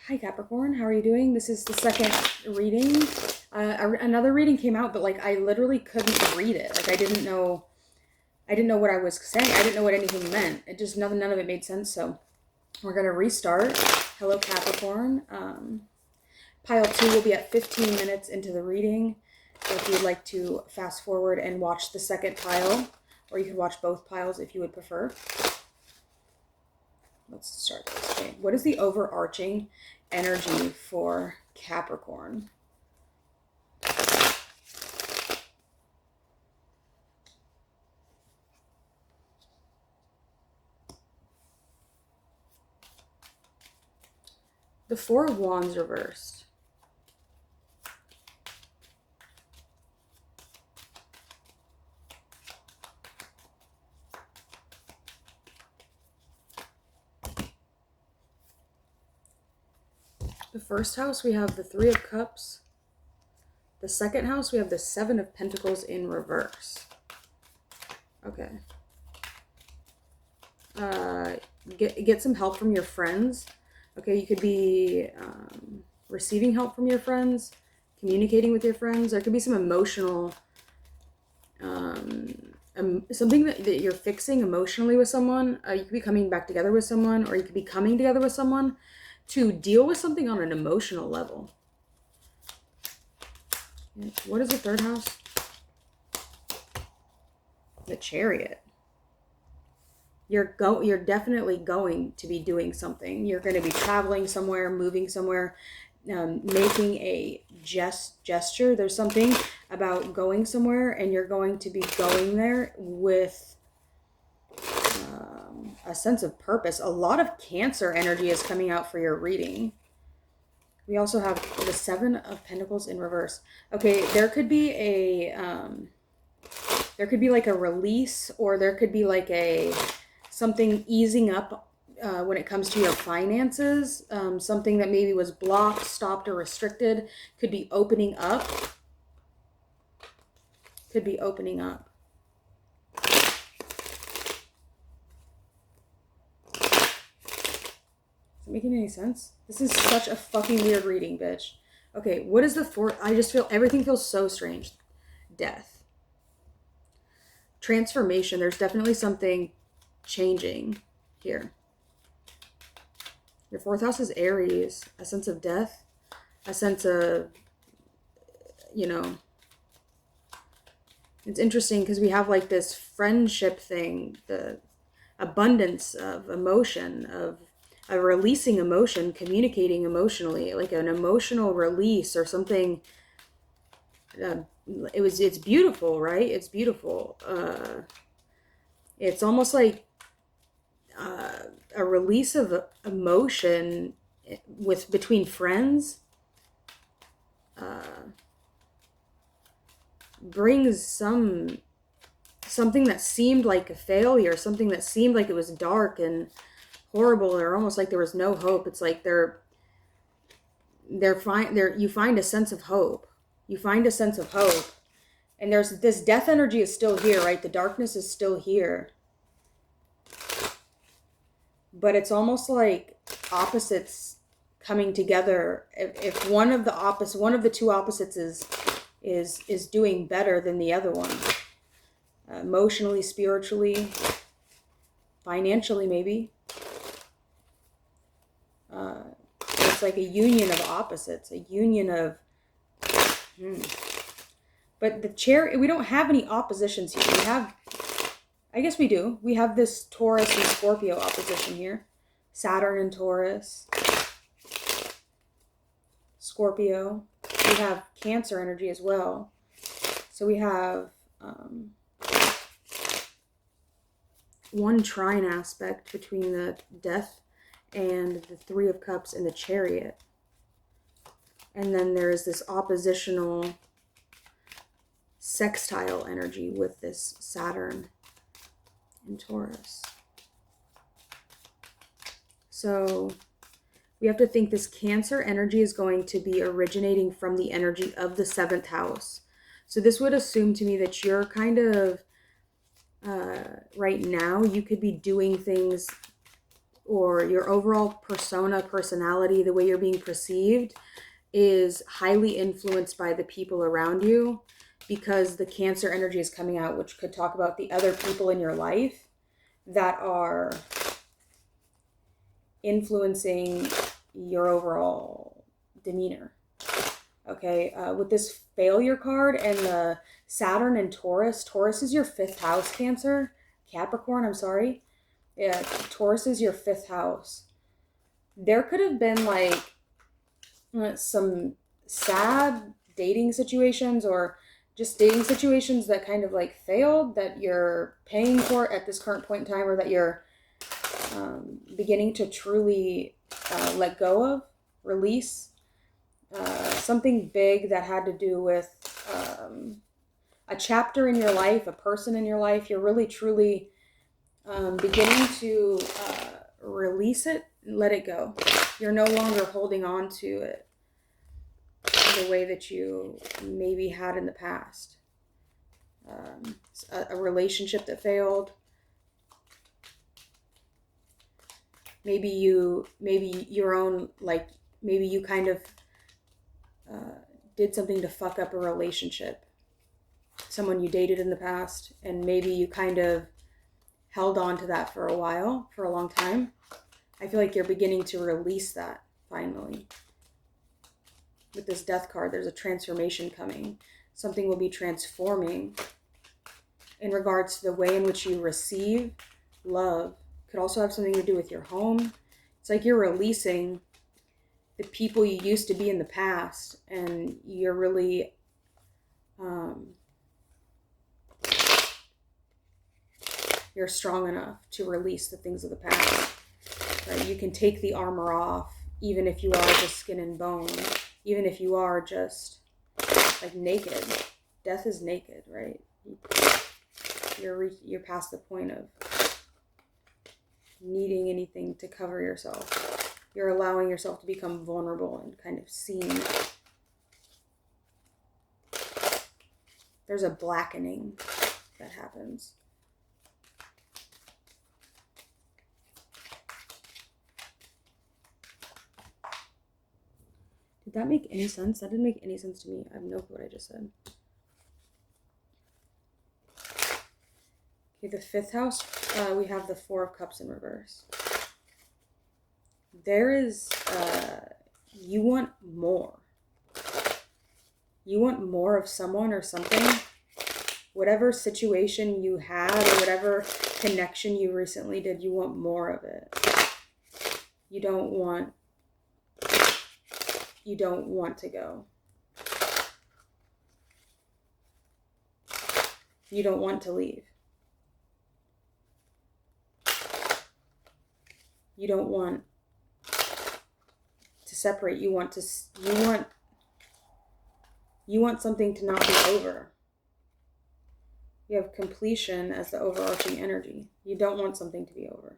Hi Capricorn, how are you doing? This is the second reading. Another reading came out, but like I literally couldn't read it. Like I didn't know what I was saying. I didn't know what anything meant. It just none of it made sense. So we're gonna restart. Hello Capricorn. Pile 2 will be at 15 minutes into the reading. If you'd like to fast forward and watch the second pile, or you could watch both piles if you would prefer. Let's start this. Okay. What is the overarching energy for Capricorn? The Four of Wands reversed. The first house, we have the Three of Cups. The second house, we have the Seven of Pentacles in reverse. Okay. Get some help from your friends. Okay, you could be receiving help from your friends, communicating with your friends. There could be some emotional, something that you're fixing emotionally with someone. You could be coming back together with someone, or you could be coming together with someone to deal with something on an emotional level. What is the third house? The Chariot. You're definitely going to be doing something. You're going to be traveling somewhere, moving somewhere, making a gesture. There's something about going somewhere, and you're going to be going there with a sense of purpose. A lot of Cancer energy is coming out for your reading. We also have the Seven of Pentacles in reverse. Okay, there could be like a release, or there could be like something easing up when it comes to your finances. Something that maybe was blocked, stopped, or restricted could be opening up. Could be opening up. Is it making any sense? This is such a fucking weird reading, bitch. Okay, what is the fourth? I just feel everything feels so strange. Death. Transformation. There's definitely something changing here. Your fourth house is Aries. A sense of death. A sense of, it's interesting because we have like this friendship thing, the abundance of emotion, of a releasing emotion, communicating emotionally, like an emotional release or something. It's beautiful, right? It's beautiful. It's almost like a release of emotion between friends. Brings something that seemed like a failure, something that seemed like it was dark and horrible, or almost like there was no hope. It's like you find a sense of hope. You find a sense of hope. And there's this death energy is still here, right? The darkness is still here. But it's almost like opposites coming together. If one of the two opposites is doing better than the other one, emotionally, spiritually, financially, maybe. It's like a union of opposites, a union of. But we don't have any oppositions here. I guess we do. We have this Taurus and Scorpio opposition here. Saturn and Taurus. Scorpio. We have Cancer energy as well. So we have one trine aspect between the Death and the Three of Cups and the Chariot. And then there is this oppositional sextile energy with this Saturn and Taurus. So we have to think this Cancer energy is going to be originating from the energy of the 7th house. So this would assume to me that you're kind of, right now, you could be doing things or your overall persona, personality, the way you're being perceived is highly influenced by the people around you, because the Cancer energy is coming out, which could talk about the other people in your life that are influencing your overall demeanor. Okay, with this failure card and the Saturn and Taurus. Taurus is your 5th house, Cancer. Capricorn, I'm sorry. Yeah, Taurus is your 5th house. There could have been like some sad dating situations, or just dating situations that kind of like failed, that you're paying for at this current point in time, or that you're beginning to truly let go of, release. Something big that had to do with a chapter in your life, a person in your life. You're really truly beginning to release it and let it go. You're no longer holding on to it the way that you maybe had in the past. A relationship that failed. Maybe your own, like, maybe you kind of did something to fuck up a relationship. Someone you dated in the past, and maybe you kind of held on to that for a while, for a long time. I feel like you're beginning to release that finally. With this Death card, there's a transformation coming. Something will be transforming in regards to the way in which you receive love. Could also have something to do with your home. It's like you're releasing the people you used to be in the past, and you're really you're strong enough to release the things of the past. Right? You can take the armor off, even if you are just skin and bone, even if you are just like naked. Death is naked, right? You're past the point of needing anything to cover yourself. You're allowing yourself to become vulnerable and kind of seen. There's a blackening that happens. Did that make any sense? That didn't make any sense to me. I have no clue what I just said. Okay, the 5th house, we have the 4 of Cups in reverse. There is, you want more. You want more of someone or something. Whatever situation you had, or whatever connection you recently did, you want more of it. You don't want to go. You don't want to leave. You don't want to separate. You want something to not be over. You have completion as the overarching energy. You don't want something to be over.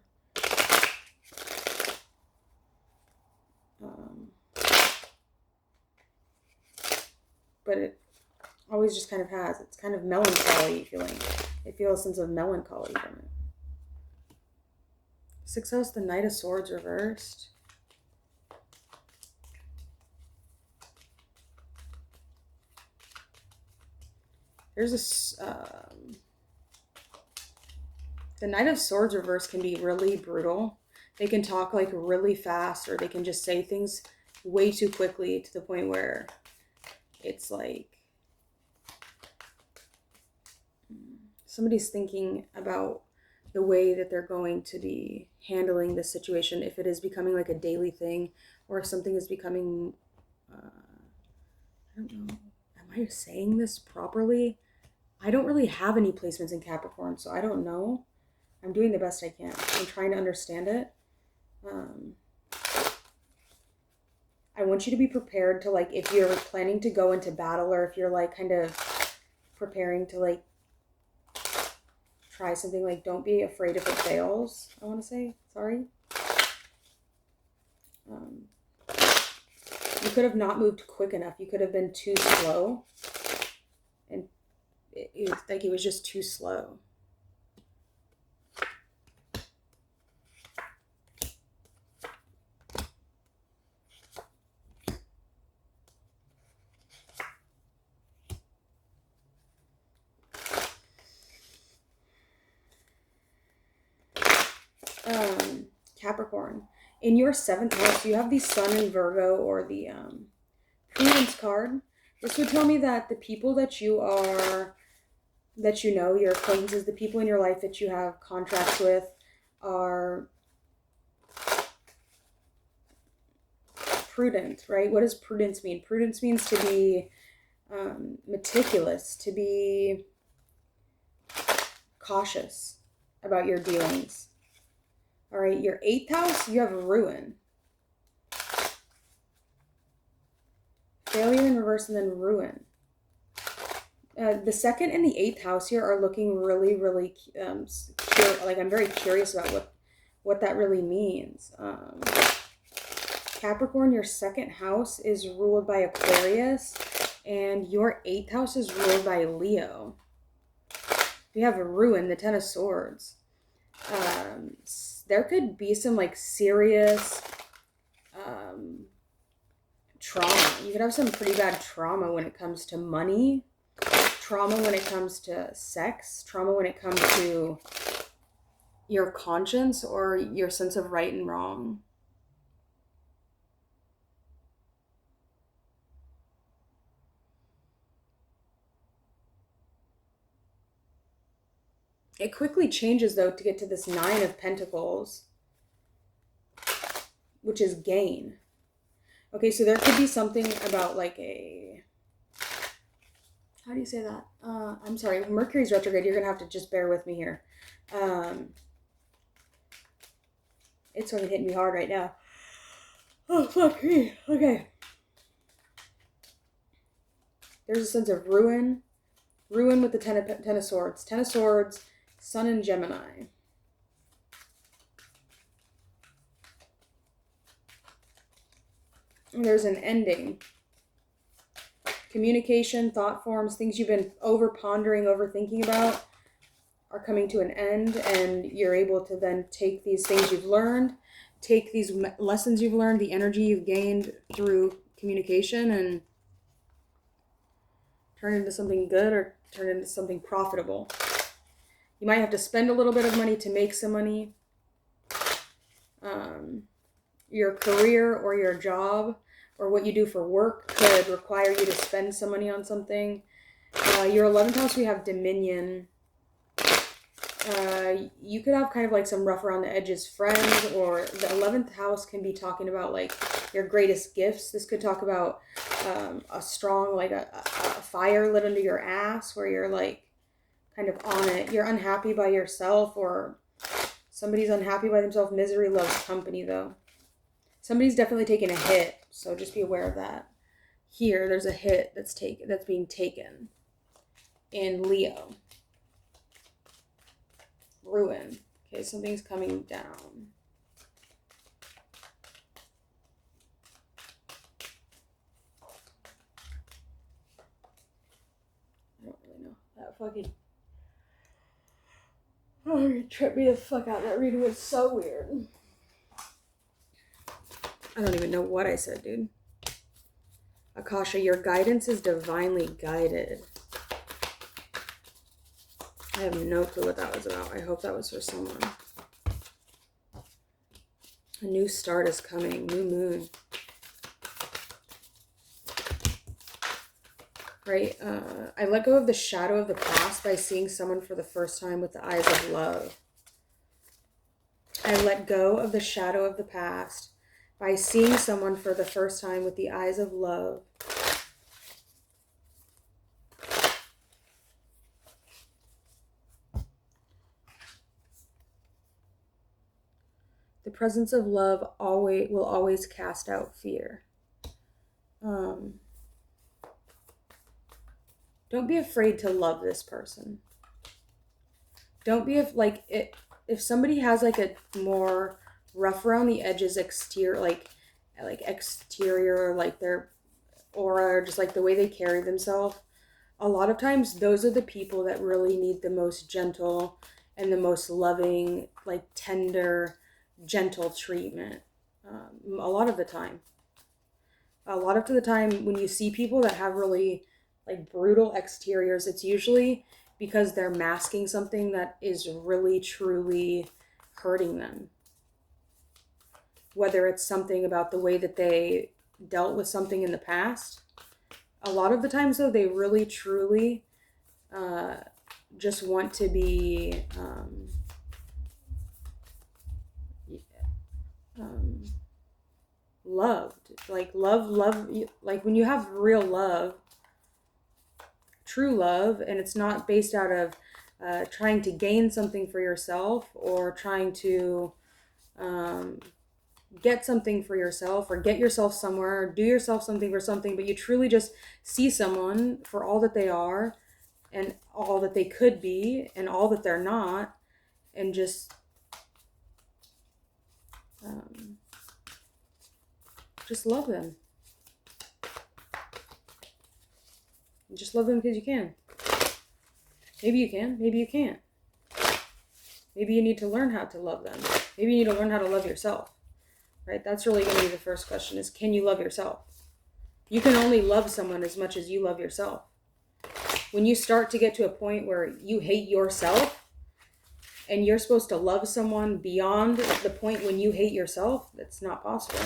But it always just kind of has. It's kind of melancholy feeling. I feel a sense of melancholy from it. 6th house, the Knight of Swords reversed. There's this, the Knight of Swords reverse can be really brutal. They can talk like really fast, or they can just say things way too quickly to the point where it's like somebody's thinking about the way that they're going to be handling this situation, if it is becoming like a daily thing, or if something is becoming, I don't know, am I saying this properly? I don't really have any placements in Capricorn, so I don't know. I'm doing the best I can. I'm trying to understand it. I want you to be prepared to, like, if you're planning to go into battle, or if you're like kind of preparing to like try something, like, don't be afraid if it fails. I want to say, sorry. You could have not moved quick enough. You could have been too slow. And it was just too slow. Capricorn. In your 7th house, you have the Sun in Virgo, or the Prudence card. This would tell me that the people that you know, your acquaintances, the people in your life that you have contracts with, are prudent, right? What does prudence mean? Prudence means to be meticulous, to be cautious about your dealings. All right, your 8th house, you have ruin. Failure in reverse, and then ruin. The 2nd and the 8th house here are looking really, really like, I'm very curious about what that really means. Capricorn, your 2nd house is ruled by Aquarius, and your 8th house is ruled by Leo. You have a ruin, the 10 of Swords. There could be some like serious trauma. You could have some pretty bad trauma when it comes to money, trauma when it comes to sex, trauma when it comes to your conscience or your sense of right and wrong. It quickly changes, though, to get to this 9 of Pentacles, which is gain. Okay, so there could be something about like a... How do you say that? I'm sorry, Mercury's retrograde. You're going to have to just bear with me here. It's sort of hitting me hard right now. Oh, fuck me. Okay. There's a sense of ruin. Ruin with the 10 of Swords. 10 of Swords, Sun in Gemini. And there's an ending. Communication, thought forms, things you've been over-pondering, overthinking about are coming to an end, and you're able to then take these things you've learned, take these lessons you've learned, the energy you've gained through communication, and turn it into something good or turn it into something profitable. You might have to spend a little bit of money to make some money. Your career or your job or what you do for work could require you to spend some money on something. Your 11th house, we have Dominion. You could have kind of like some rough around the edges friends, or the 11th house can be talking about like your greatest gifts. This could talk about a strong, like a fire lit under your ass where you're like kind of on it. You're unhappy by yourself, or somebody's unhappy by themselves. Misery loves company, though. Somebody's definitely taking a hit, so just be aware of that. Here, there's a hit that's being taken in Leo. Ruin. Okay, something's coming down. I don't really know. That fucking... Oh, you tripped me the fuck out. That reading was so weird. I don't even know what I said, dude. Akasha, your guidance is divinely guided. I have no clue what that was about. I hope that was for someone. A new start is coming. New moon. Right? I let go of the shadow of the past by seeing someone for the first time with the eyes of love. I let go of the shadow of the past by seeing someone for the first time with the eyes of love. The presence of love will always cast out fear. Don't be afraid to love this person. Don't be if somebody has like a more rough around the edges exterior, like exterior, like their aura, or just like the way they carry themselves. A lot of times those are the people that really need the most gentle and the most loving, like tender, gentle treatment. A lot of the time when you see people that have really like brutal exteriors, it's usually because they're masking something that is really truly hurting them. whether it's something about the way that they dealt with something in the past. A lot of the times, though, they really, truly just want to be loved. Like, love, like when you have real love, true love, and it's not based out of trying to gain something for yourself or trying to get something for yourself or get yourself somewhere or do yourself something for something, but you truly just see someone for all that they are and all that they could be and all that they're not, and just love them. Just love them because you can. Maybe you can, maybe you can't. Maybe you need to learn how to love them. Maybe you need to learn how to love yourself. Right? That's really going to be the first question, is can you love yourself? You can only love someone as much as you love yourself. When you start to get to a point where you hate yourself and you're supposed to love someone beyond the point when you hate yourself, that's not possible.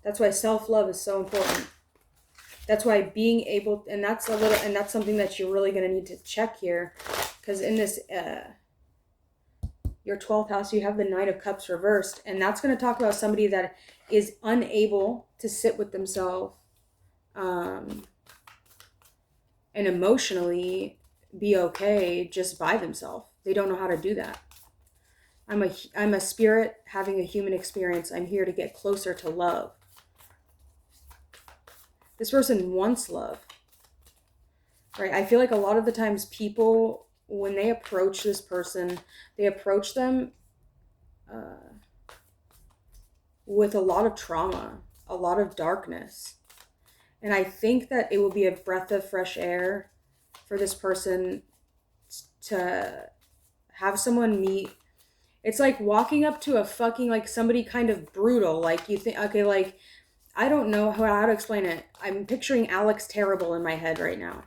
That's why self-love is so important. That's why being able, and that's something that you're really going to need to check here, because in this, your 12th house, you have the Knight of Cups reversed, and that's going to talk about somebody that is unable to sit with themselves and emotionally be okay just by themselves. They don't know how to do that. I'm a spirit having a human experience. I'm here to get closer to love. This person wants love, right? I feel like a lot of the times people, when they approach this person, they approach them with a lot of trauma, a lot of darkness. And I think that it will be a breath of fresh air for this person to have someone meet. It's like walking up to a fucking, like, somebody kind of brutal. Like, you think, okay, like, I don't know how to explain it. I'm picturing Alex Terrible in my head right now,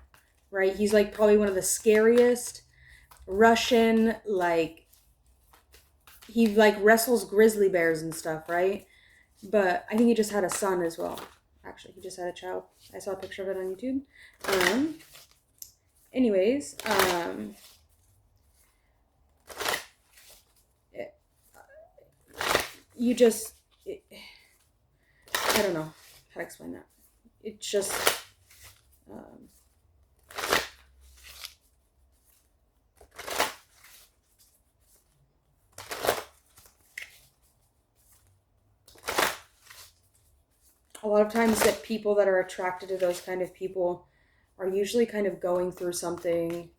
right? He's like probably one of the scariest Russian, like, he like wrestles grizzly bears and stuff, right? But I think he just had a son as well. Actually, he just had a child. I saw a picture of it on YouTube. Anyways, you just, I don't know how to explain that. It's just, a lot of times that people that are attracted to those kind of people are usually kind of going through something,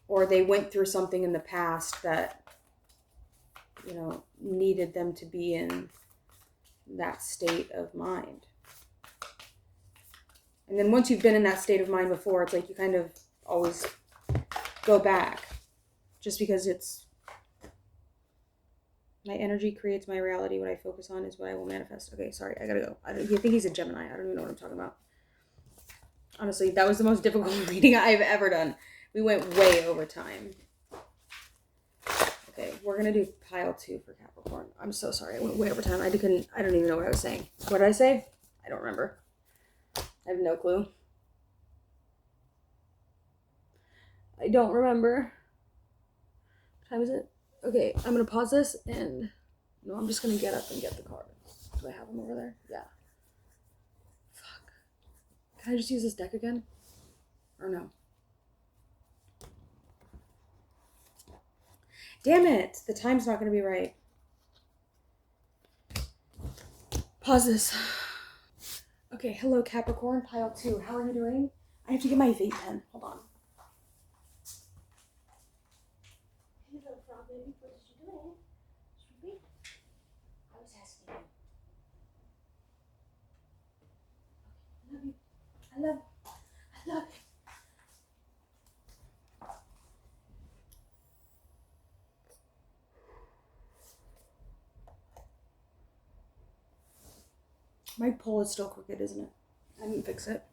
or they went through something in the past that, you know, needed them to be in that state of mind. And then once you've been in that state of mind before, it's like you kind of always go back, just because it's, my energy creates my reality. What I focus on is what I will manifest. Okay, sorry, I gotta go. I think he's a Gemini. I don't even know what I'm talking about. Honestly, that was the most difficult reading I've ever done. We went way over time. Okay, we're gonna do pile 2 for Capricorn. I'm so sorry, I went way over time. I don't even know what I was saying. What did I say? I don't remember. I have no clue. I don't remember. What time is it? Okay, I'm gonna pause this and no, I'm just gonna get up and get the cards. Do I have them over there? Yeah. Fuck. Can I just use this deck again? Or no? Damn it! The time's not gonna be right. Pause this. Okay, hello Capricorn, pile 2. How are you doing? I have to get my vape pen. Hold on. Hello, Robin. What are you doing? Sweet. I was asking you. I love you. I love you. My pole is still crooked, isn't it? I didn't fix it.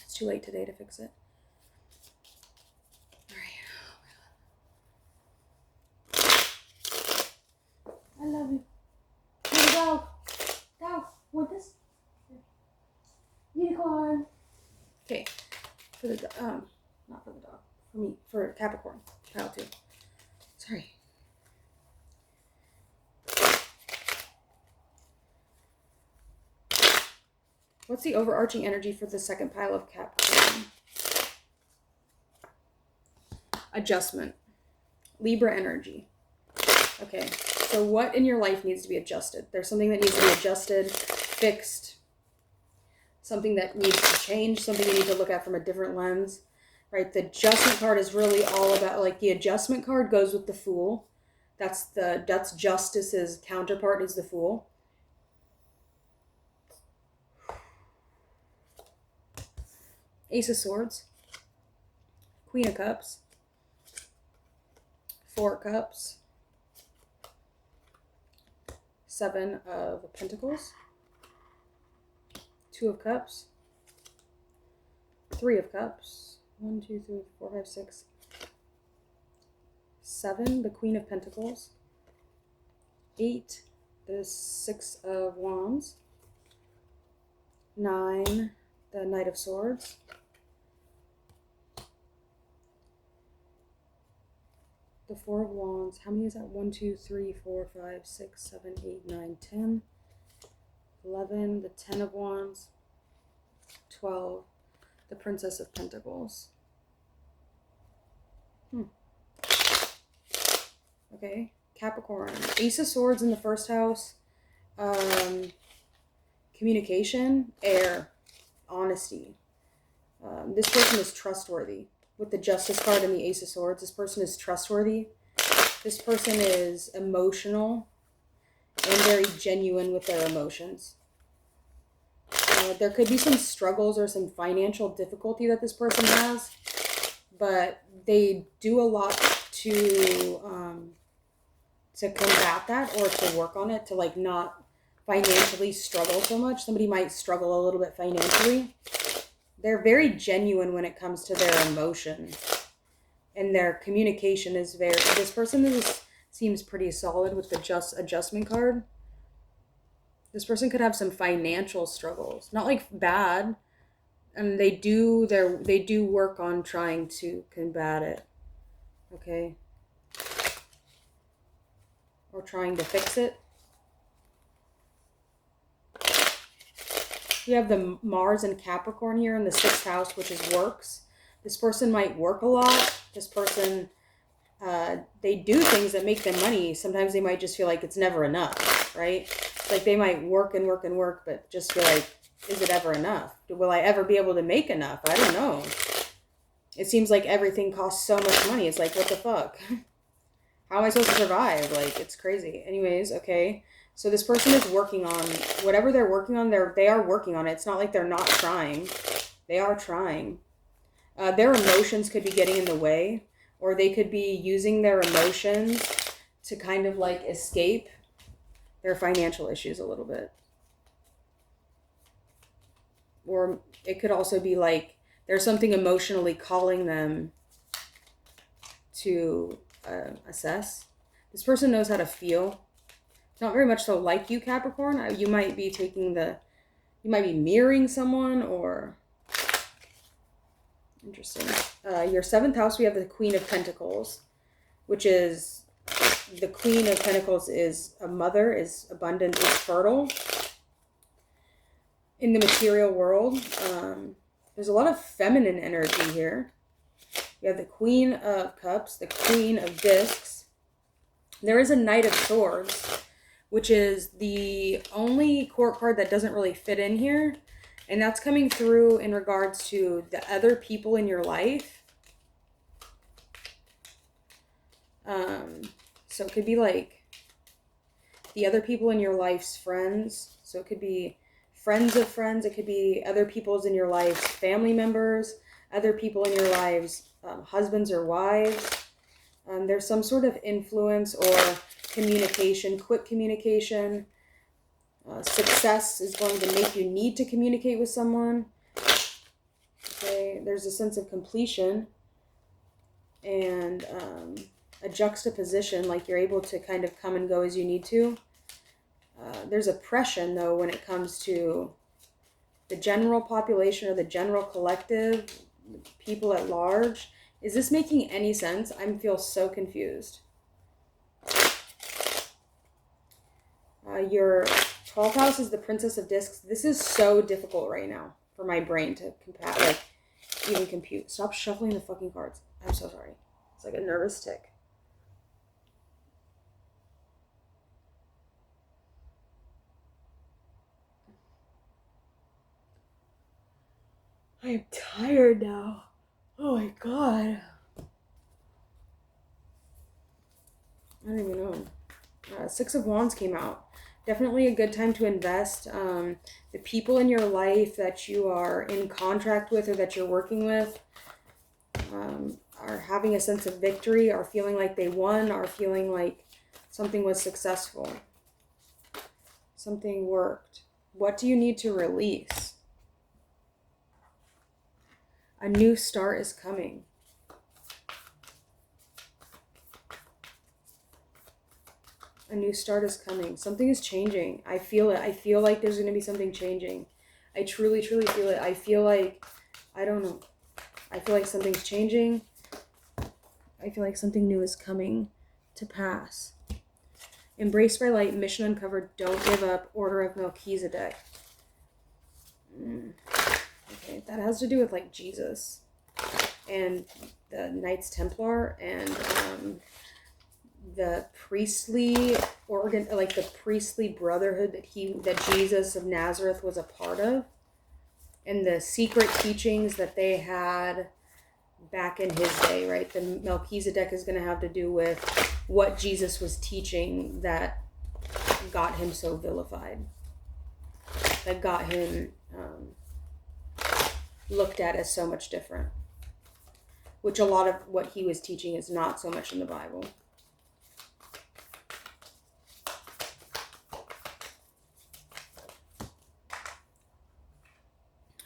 It's too late today to fix it. Alright. I love you. dog. Dog. Want this? Unicorn. Okay. For the not for the dog. For me. For Capricorn. Pile 2. Sorry. What's the overarching energy for the second pile of Capricorn? Adjustment. Libra energy. Okay, so what in your life needs to be adjusted? There's something that needs to be adjusted, fixed, something that needs to change, something you need to look at from a different lens, right? The adjustment card is really all about, like, the adjustment card goes with the Fool. That's Justice's counterpart is the Fool. Ace of Swords, Queen of Cups, 4 Cups, 7 of Pentacles, 2 of Cups, 3 of Cups, 1, 2, 3, 4, 5, 6, 7, the Queen of Pentacles, 8, the 6 of Wands, 9, the Knight of Swords, 4 of Wands. How many is that? 1, 2, 3, 4, 5, 6, 7, 8, 9, 10, 11, the 10 of Wands, 12, the Princess of Pentacles. Okay, Capricorn. Ace of Swords in the first house. Communication, air, honesty. This person is trustworthy. With the Justice card and the Ace of Swords, this person is trustworthy. This person is emotional and very genuine with their emotions. There could be some struggles or some financial difficulty that this person has, but they do a lot to combat that, or to work on it, to like not financially struggle so much. Somebody might struggle a little bit financially. They're very genuine when it comes to their emotion, and their communication is very, this person seems pretty solid with the adjustment card. This person could have some financial struggles, not like bad, and they do work on trying to combat it. Okay. Or trying to fix it. We have the Mars and Capricorn here in the 6th house, which is works. This person might work a lot. This person, they do things that make them money. Sometimes they might just feel like it's never enough, right? Like they might work and work and work, but just feel like, is it ever enough? Will I ever be able to make enough? I don't know. It seems like everything costs so much money. It's like, what the fuck? How am I supposed to survive? Like, it's crazy. Anyways, okay. So this person is working on whatever they're working on. They are working on it. It's not like they're not trying. They are trying. Their emotions could be getting in the way, or they could be using their emotions to kind of like escape their financial issues a little bit. Or it could also be like there's something emotionally calling them to assess. This person knows how to feel. Not very much so like you, Capricorn. You might be mirroring someone, or interesting. Your 7th house, we have the Queen of Pentacles, which is, the Queen of Pentacles is a mother, is abundant, is fertile in the material world. There's a lot of feminine energy here. You have the Queen of Cups, the Queen of Discs. There is a Knight of Swords, which is the only court card that doesn't really fit in here. And that's coming through in regards to the other people in your life. So it could be like the other people in your life's friends. So it could be friends of friends. It could be other people's in your life's family members, other people in your lives, husbands or wives. There's some sort of influence or communication, quick communication. Success is going to make you need to communicate with someone. Okay, there's a sense of completion and a juxtaposition, like you're able to kind of come and go as you need to. There's oppression, though, when it comes to the general population or the general collective, people at large. Is this making any sense? I feel so confused. Your 12th house is the Princess of Discs. This is so difficult right now for my brain to even compute. Stop shuffling the fucking cards. I'm so sorry. It's like a nervous tick. I am tired now. Oh my god. I don't even know. Six of Wands came out. Definitely a good time to invest. The people in your life that you are in contract with or that you're working with are having a sense of victory, are feeling like they won, are feeling like something was successful. Something worked. What do you need to release? A new start is coming. A new start is coming. Something is changing. I feel it. I feel like there's going to be something changing. I truly, truly feel it. I feel like, I don't know. I feel like something's changing. I feel like something new is coming to pass. Embraced by light, mission uncovered, don't give up, order of Melchizedek. Okay, that has to do with like Jesus and the Knights Templar and the priestly like the priestly brotherhood that Jesus of Nazareth was a part of, and the secret teachings that they had back in his day, right? The Melchizedek is going to have to do with what Jesus was teaching that got him so vilified, that got him looked at as so much different, which a lot of what he was teaching is not so much in the Bible.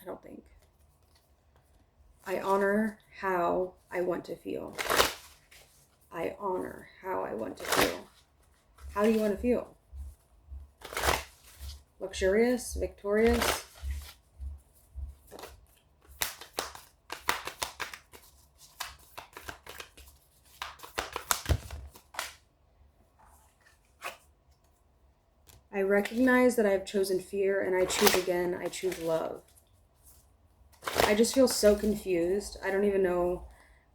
I don't think. I honor how I want to feel. I honor how I want to feel. How do you want to feel? Luxurious? Victorious? I recognize that I have chosen fear and I choose again. I choose love. I just feel so confused. I don't even know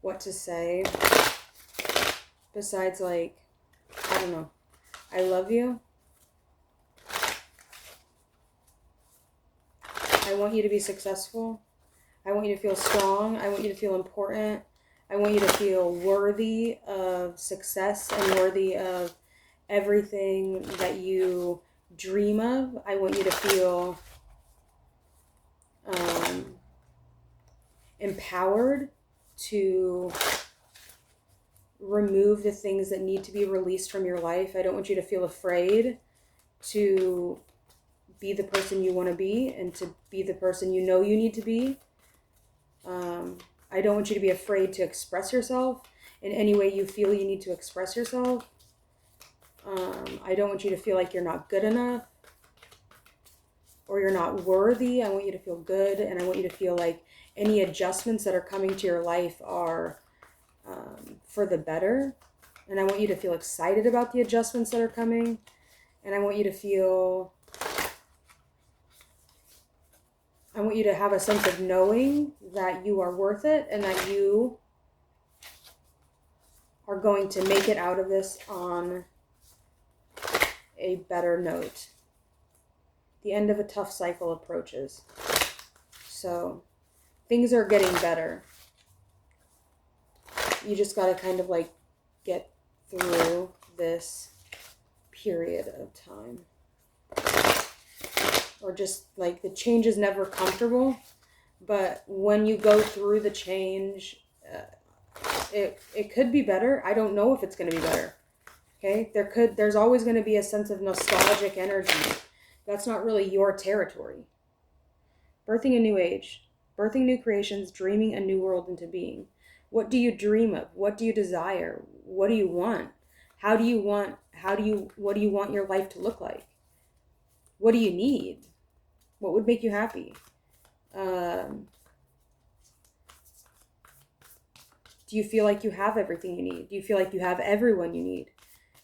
what to say. Besides, like, I don't know. I love you. I want you to be successful. I want you to feel strong. I want you to feel important. I want you to feel worthy of success and worthy of everything that you dream of. I want you to feel empowered to remove the things that need to be released from your life. I don't want you to feel afraid to be the person you want to be and to be the person you know you need to be. I don't want you to be afraid to express yourself in any way you feel you need to express yourself. I don't want you to feel like you're not good enough or you're not worthy. I want you to feel good, and I want you to feel like any adjustments that are coming to your life are for the better. And I want you to feel excited about the adjustments that are coming. And I want you to feel, I want you to have a sense of knowing that you are worth it and that you are going to make it out of this on a better note. The end of a tough cycle approaches. So things are getting better. You just got to kind of like get through this period of time. Or just like the change is never comfortable, but when you go through the change, it could be better. I don't know if it's going to be better. Okay? There's always going to be a sense of nostalgic energy. That's not really your territory. Birthing a new age, birthing new creations, dreaming a new world into being. What do you dream of? What do you desire? What do you want? What do you want your life to look like? What do you need? What would make you happy? Do you feel like you have everything you need? Do you feel like you have everyone you need?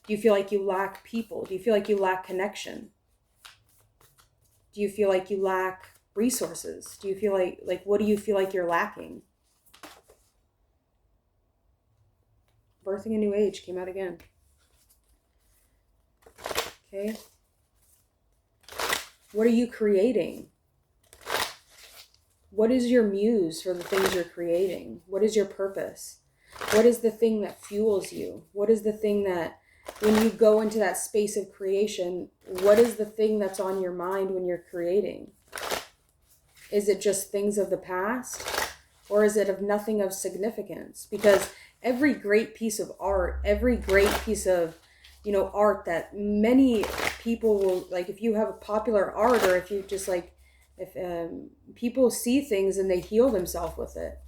Do you feel like you lack people? Do you feel like you lack connection? Do you feel like you lack resources? Do you feel like what do you feel like you're lacking? Birthing a New Age came out again. Okay. What are you creating? What is your muse for the things you're creating? What is your purpose? What is the thing that fuels you? What is the thing that, when you go into that space of creation, what is the thing that's on your mind when you're creating? Is it just things of the past? Or is it of nothing of significance? Because every great piece of art, every great piece of, art that many people will, like, if you have a popular art, or if you just like, if people see things and they heal themselves with it.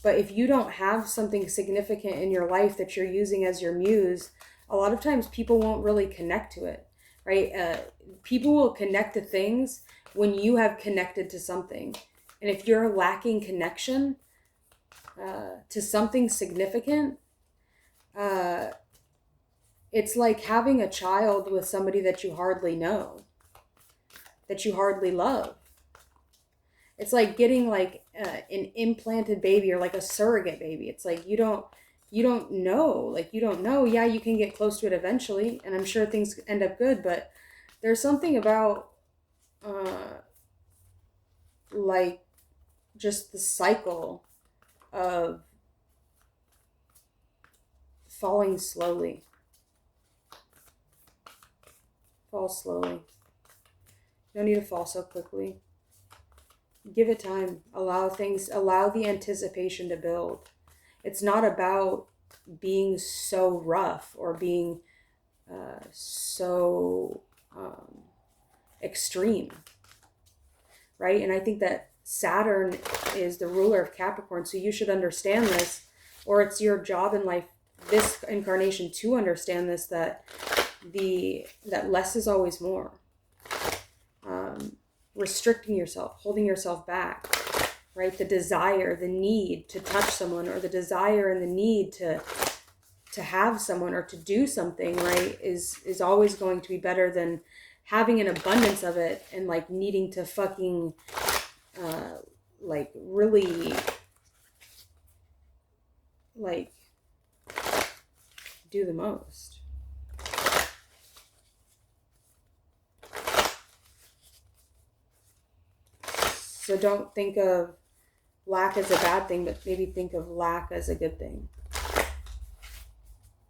But if you don't have something significant in your life that you're using as your muse, a lot of times people won't really connect to it, right? People will connect to things when you have connected to something. And if you're lacking connection to something significant, it's like having a child with somebody that you hardly know, that you hardly love. It's like getting like an implanted baby or like a surrogate baby. It's like you don't know. Like, you don't know. Yeah, you can get close to it eventually, and I'm sure things end up good, but there's something about like just the cycle of falling slowly. Fall slowly. You don't need to fall so quickly. Give it time. Allow the anticipation to build. It's not about being so rough or being so extreme, right? And I think that Saturn is the ruler of Capricorn, so you should understand this, or it's your job in life, this incarnation, to understand this, that less is always more. Restricting yourself, holding yourself back, right? The desire, the need to touch someone, or the desire and the need to have someone or to do something, right, is always going to be better than having an abundance of it and like needing to fucking like really like do the most. So don't think of lack as a bad thing, but maybe think of lack as a good thing.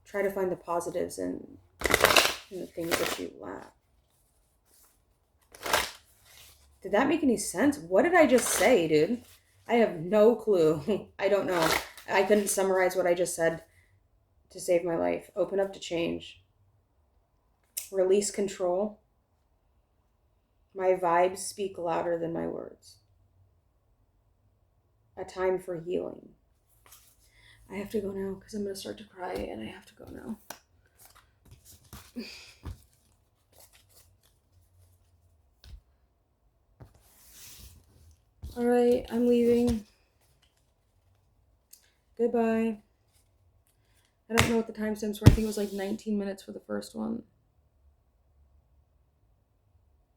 Try to find the positives in the things that you lack. Did that make any sense? What did I just say, dude? I have no clue. I don't know. I couldn't summarize what I just said to save my life. Open up to change. Release control. My vibes speak louder than my words. A time for healing. I have to go now because I'm going to start to cry, and I have to go now. All right, I'm leaving. Goodbye. I don't know what the timestamps were. I think it was like 19 minutes for the first one.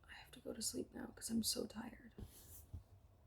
I have to go to sleep now because I'm so tired.